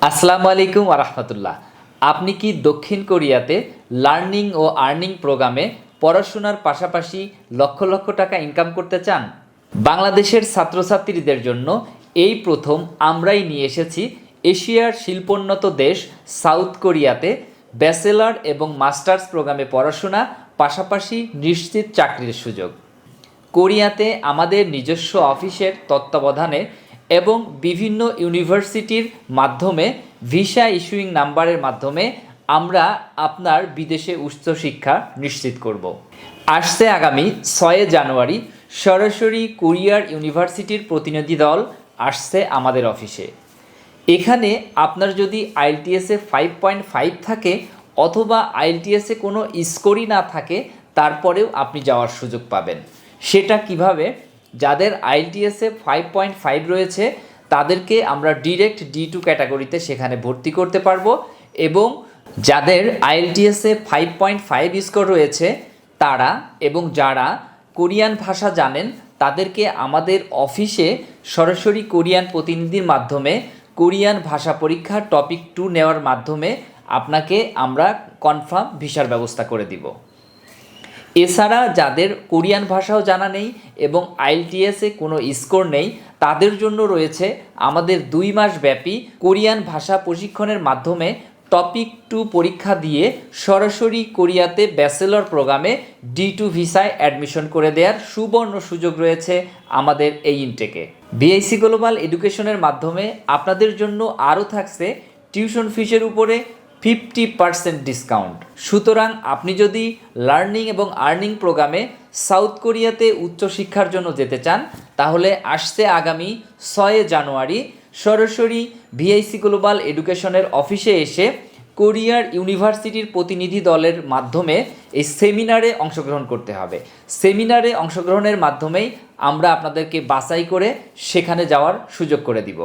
আসসালামু আলাইকুম ওয়া রাহমাতুল্লাহ। আপনি কি দক্ষিণ কোরিয়াতে লার্নিং ও আর্নিং প্রোগ্রামে পড়াশোনার পাশাপাশি লক্ষ লক্ষ টাকা ইনকাম করতে চান? বাংলাদেশের ছাত্রছাত্রীদের জন্য এই প্রথম আমরাই নিয়ে এসেছি এশিয়ার শিল্পোন্নত দেশ সাউথ কোরিয়াতে ব্যাচেলর এবং মাস্টার্স প্রোগ্রামে পড়াশোনা পাশাপাশি নিশ্চিত চাকরির সুযোগ। কোরিয়াতে আমাদের নিজস্ব অফিসের তত্ত্বাবধানে এবং বিভিন্ন ইউনিভার্সিটির মাধ্যমে ভিসা ইস্যুইং নাম্বারের মাধ্যমে আমরা আপনার বিদেশে উচ্চশিক্ষা নিশ্চিত করব। আসছে আগামী 6 জানুয়ারি সরাসরি কোরিয়ার ইউনিভার্সিটির প্রতিনিধি দল আসছে আমাদের অফিসে। এখানে আপনার যদি আইএলটিএসে 5.5 থাকে অথবা আইএলটিএসে কোনো স্কোরই না থাকে তারপরেও আপনি যাওয়ার সুযোগ পাবেন। সেটা কিভাবে? যাদের আইএলটিএসে 5.5 রয়েছে তাদেরকে আমরা ডিরেক্ট D2 ক্যাটাগরিতে সেখানে ভর্তি করতে পারবো, এবং যাদের আইএলটিএসে 5.5 স্কোর রয়েছে তারা এবং যারা কোরিয়ান ভাষা জানেন তাদেরকে আমাদের অফিসে সরাসরি কোরিয়ান প্রতিনিধির মাধ্যমে কোরিয়ান ভাষা পরীক্ষা টপিক 2 নেওয়ার মাধ্যমে আপনাকে আমরা কনফার্ম ভিসার ব্যবস্থা করে দিব। এছাড়া যাদের কোরিয়ান ভাষাও জানা নেই এবং আইএলটিএসে কোনো স্কোর নেই তাদের জন্য রয়েছে আমাদের 2 মাস ব্যাপী কোরিয়ান ভাষা প্রশিক্ষণের মাধ্যমে টপিক 2 পরীক্ষা দিয়ে সরাসরি কোরিয়াতে ব্যাচেলর প্রোগ্রামে D2 ভিসায় অ্যাডমিশন করে দেওয়ার সুবর্ণ সুযোগ রয়েছে আমাদের এই ইনটেকে। বিআইসি গ্লোবাল এডুকেশনের মাধ্যমে আপনাদের জন্য আরও থাকছে টিউশন ফিসের উপরে 50% ডিসকাউন্ট। সুতরাং আপনি যদি লার্নিং এবং আর্নিং প্রোগ্রামে সাউথ কোরিয়াতে উচ্চশিক্ষার জন্য যেতে চান তাহলে আসছে আগামী 6 জানুয়ারি সরাসরি ভিআইসি গ্লোবাল এডুকেশনের অফিসে এসে কোরিয়ার ইউনিভার্সিটির প্রতিনিধি দলের মাধ্যমে এই সেমিনারে অংশগ্রহণ করতে হবে। সেমিনারে অংশগ্রহণের মাধ্যমেই আমরা আপনাদেরকে বাছাই করে সেখানে যাওয়ার সুযোগ করে দিব।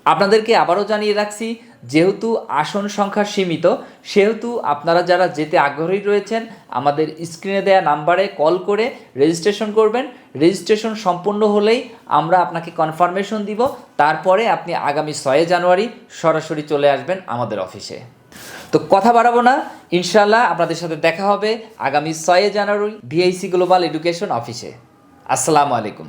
আপনাদেরকে আবারও জানিয়ে রাখছি, যেহেতু আসন সংখ্যা সীমিত সেহেতু আপনারা যারা যেতে আগ্রহী রয়েছেন আমাদের স্ক্রিনে দেওয়া নাম্বারে কল করে রেজিস্ট্রেশন করবেন। রেজিস্ট্রেশন সম্পূর্ণ হলেই আমরা আপনাকে কনফার্মেশন দিব, তারপরে আপনি আগামী 6 জানুয়ারি সরাসরি চলে আসবেন আমাদের অফিসে। তো কথা বাড়াবো না, ইনশাল্লাহ আপনাদের সাথে দেখা হবে আগামী 6 জানুয়ারি ভিআইসি গ্লোবাল এডুকেশন অফিসে। আসসালামু আলাইকুম।